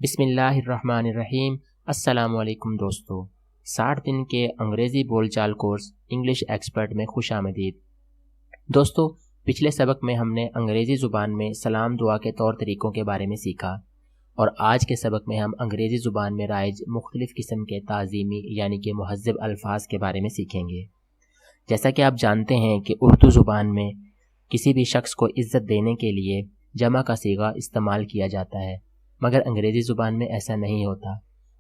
بسم اللہ الرحمن الرحیم۔ السلام علیکم دوستو، 60 دن کے انگریزی بول چال کورس انگلش ایکسپرٹ میں خوش آمدید۔ دوستو، پچھلے سبق میں ہم نے انگریزی زبان میں سلام دعا کے طور طریقوں کے بارے میں سیکھا، اور آج کے سبق میں ہم انگریزی زبان میں رائج مختلف قسم کے تعظیمی یعنی کہ مہذب الفاظ کے بارے میں سیکھیں گے۔ جیسا کہ آپ جانتے ہیں کہ اردو زبان میں کسی بھی شخص کو عزت دینے کے لیے جمع کا صیغہ استعمال کیا جاتا ہے، مگر انگریزی زبان میں ایسا نہیں ہوتا،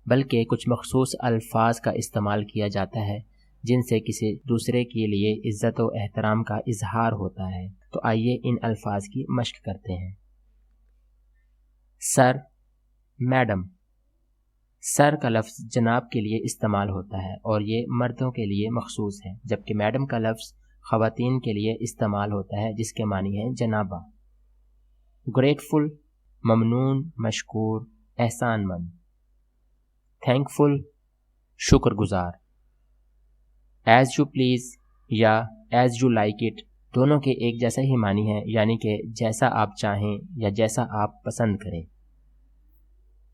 بلکہ کچھ مخصوص الفاظ کا استعمال کیا جاتا ہے جن سے کسی دوسرے کے لیے عزت و احترام کا اظہار ہوتا ہے۔ تو آئیے ان الفاظ کی مشق کرتے ہیں۔ سر، میڈم۔ سر کا لفظ جناب کے لیے استعمال ہوتا ہے اور یہ مردوں کے لیے مخصوص ہے، جبکہ میڈم کا لفظ خواتین کے لیے استعمال ہوتا ہے جس کے معنی ہے جنابہ۔ گریٹفل، ممنون، مشکور، احسان مند۔ تھینکفل، شکر گزار۔ ایز یو پلیز یا ایز یو لائک اٹ دونوں کے ایک جیسا ہی معنی ہے، یعنی کہ جیسا آپ چاہیں یا جیسا آپ پسند کریں۔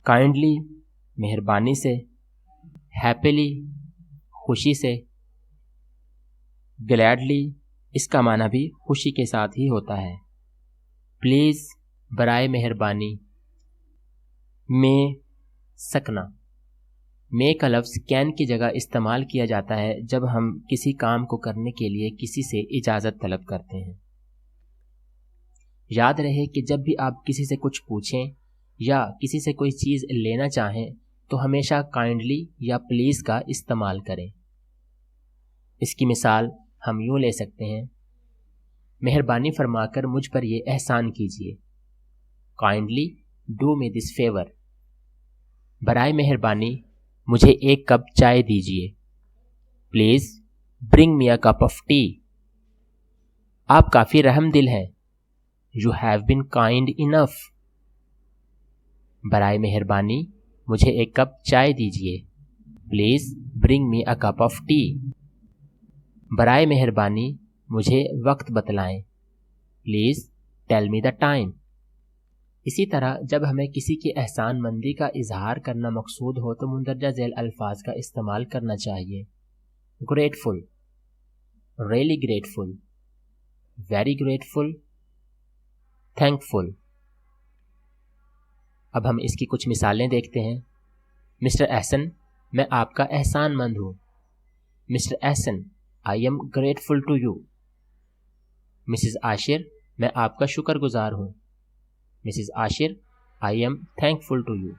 کائنڈلی، مہربانی سے۔ ہیپیلی، خوشی سے۔ گلیڈلی، اس کا معنی بھی خوشی کے ساتھ ہی ہوتا ہے۔ پلیز، برائے مہربانی۔ مے، سکنا۔ مے کا لفظ کین کی جگہ استعمال کیا جاتا ہے جب ہم کسی کام کو کرنے کے لیے کسی سے اجازت طلب کرتے ہیں۔ یاد رہے کہ جب بھی آپ کسی سے کچھ پوچھیں یا کسی سے کوئی چیز لینا چاہیں تو ہمیشہ کائنڈلی یا پلیز کا استعمال کریں۔ اس کی مثال ہم یوں لے سکتے ہیں: مہربانی فرما کر مجھ پر یہ احسان کیجیے۔ Kindly do me this favour. برائے مہربانی مجھے ایک کپ چائے دیجیے۔ Please bring me a cup of tea. آپ کافی رحم دل ہیں۔ You have been kind enough. برائے مہربانی مجھے ایک کپ چائے دیجیے۔ Please bring me a cup of tea. برائے مہربانی مجھے وقت بتلائیں۔ Please tell me the time. اسی طرح جب ہمیں کسی کی احسان مندی کا اظہار کرنا مقصود ہو تو مندرجہ ذیل الفاظ کا استعمال کرنا چاہیے: grateful, really grateful, very grateful, thankful. اب ہم اس کی کچھ مثالیں دیکھتے ہیں۔ مسٹر احسن، میں آپ کا احسان مند ہوں۔ Mister Ahsan, I am grateful to you. Mrs Ashar, میں آپ کا شکر گزار ہوں۔ Mrs Ashar, I am thankful to you.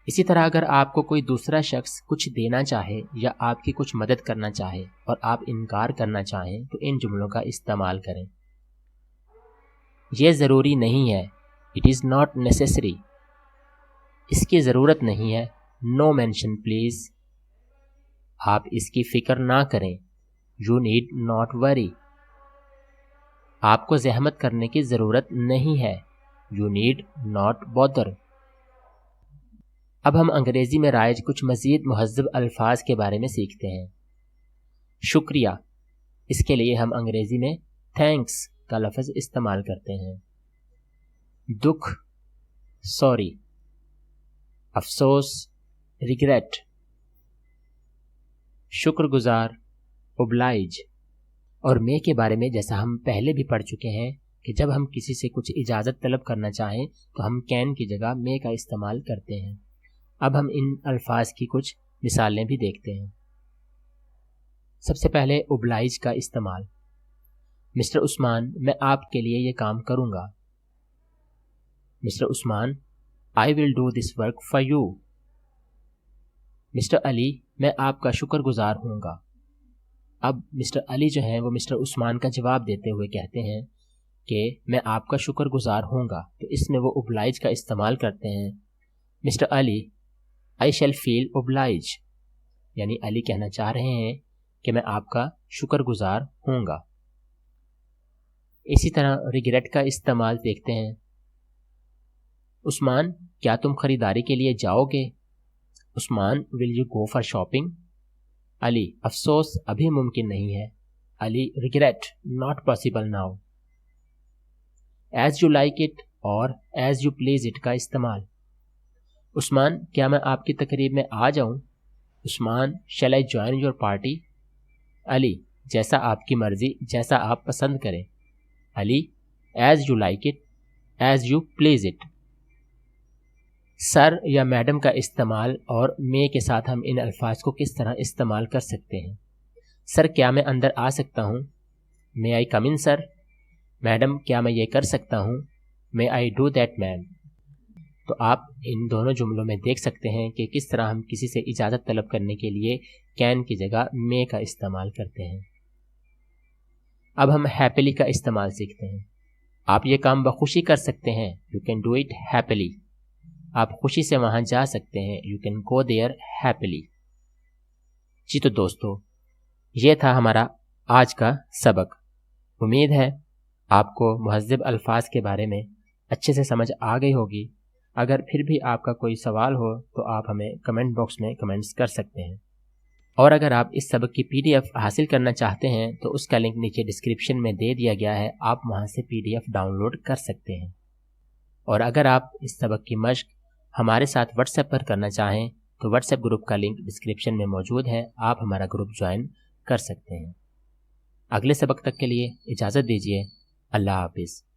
اسی طرح اگر آپ کو کوئی دوسرا شخص کچھ دینا چاہے یا آپ کی کچھ مدد کرنا چاہے اور آپ انکار کرنا چاہیں تو ان جملوں کا استعمال کریں: یہ ضروری نہیں ہے، اٹ از ناٹ نیسیسری۔ اس کی ضرورت نہیں ہے، نو مینشن پلیز۔ آپ اس کی فکر نہ کریں، یو نیڈ ناٹ وری۔ آپ کو زحمت کرنے کی ضرورت نہیں ہے، یو نیڈ ناٹ بادر۔ اب ہم انگریزی میں رائج کچھ مزید مہذب الفاظ کے بارے میں سیکھتے ہیں۔ شکریہ، اس کے لیے ہم انگریزی میں تھینکس کا لفظ استعمال کرتے ہیں۔ دکھ، سوری۔ افسوس، ریگریٹ۔ شکر گزار، اوبلائج۔ اور مے کے بارے میں جیسا ہم پہلے بھی پڑھ چکے ہیں کہ جب ہم کسی سے کچھ اجازت طلب کرنا چاہیں تو ہم کین کی جگہ مے کا استعمال کرتے ہیں۔ اب ہم ان الفاظ کی کچھ مثالیں بھی دیکھتے ہیں۔ سب سے پہلے اوبلائج کا استعمال: مسٹر عثمان، میں آپ کے لیے یہ کام کروں گا۔ Mister Usman, I will do this work for you. Mister Ali, میں آپ کا شکر گزار ہوں گا۔ اب مسٹر علی جو ہیں وہ مسٹر عثمان کا جواب دیتے ہوئے کہتے ہیں کہ میں آپ کا شکر گزار ہوں گا، تو اس میں وہ اوبلائج کا استعمال کرتے ہیں: mister Ali, I shall feel obliged, یعنی علی کہنا چاہ رہے ہیں کہ میں آپ کا شکر گزار ہوں گا۔ اسی طرح ریگریٹ کا استعمال دیکھتے ہیں: عثمان، کیا تم خریداری کے لیے جاؤ گے؟ Usman, will you go for shopping? Ali, افسوس، ابھی ممکن نہیں ہے۔ Ali, regret, not possible now. As you like it or as you please it کا استعمال: عثمان کیا میں آپ کی تقریب میں آ جاؤں؟ عثمان shall I join your party؟ علی جیسا آپ کی مرضی، جیسا آپ پسند کریں۔ علی as you like it، as you please it۔ سر یا میڈم کا استعمال اور میں کے ساتھ ہم ان الفاظ کو کس طرح استعمال کر سکتے ہیں؟ سر کیا میں اندر آ سکتا ہوں؟ may I come in sir? Madam کیا میں یہ کر سکتا ہوں؟ may I do that ma'am؟ تو آپ ان دونوں جملوں میں دیکھ سکتے ہیں کہ کس طرح ہم کسی سے اجازت طلب کرنے کے لیے کین کی جگہ may کا استعمال کرتے ہیں۔ اب ہم happily کا استعمال سیکھتے ہیں۔ آپ یہ کام بخوشی کر سکتے ہیں، you can do it happily۔ آپ خوشی سے وہاں جا سکتے ہیں، you can go there happily۔ جی تو دوستو، یہ تھا ہمارا آج کا سبق۔ امید ہے آپ کو مہذب الفاظ کے بارے میں اچھے سے سمجھ آ گئی ہوگی۔ اگر پھر بھی آپ کا کوئی سوال ہو تو آپ ہمیں کمنٹ باکس میں کمنٹس کر سکتے ہیں، اور اگر آپ اس سبق کی PDF حاصل کرنا چاہتے ہیں تو اس کا لنک نیچے ڈسکرپشن میں دے دیا گیا ہے، آپ وہاں سے PDF ڈاؤن لوڈ کر سکتے ہیں۔ اور اگر آپ اس سبق کی مشق ہمارے ساتھ واٹس ایپ پر کرنا چاہیں تو واٹس ایپ گروپ کا لنک ڈسکرپشن میں موجود ہے، آپ ہمارا گروپ جوائن کر سکتے ہیں۔ اگلے سبق تک کے لیے اجازت دیجیے، اللہ حافظ۔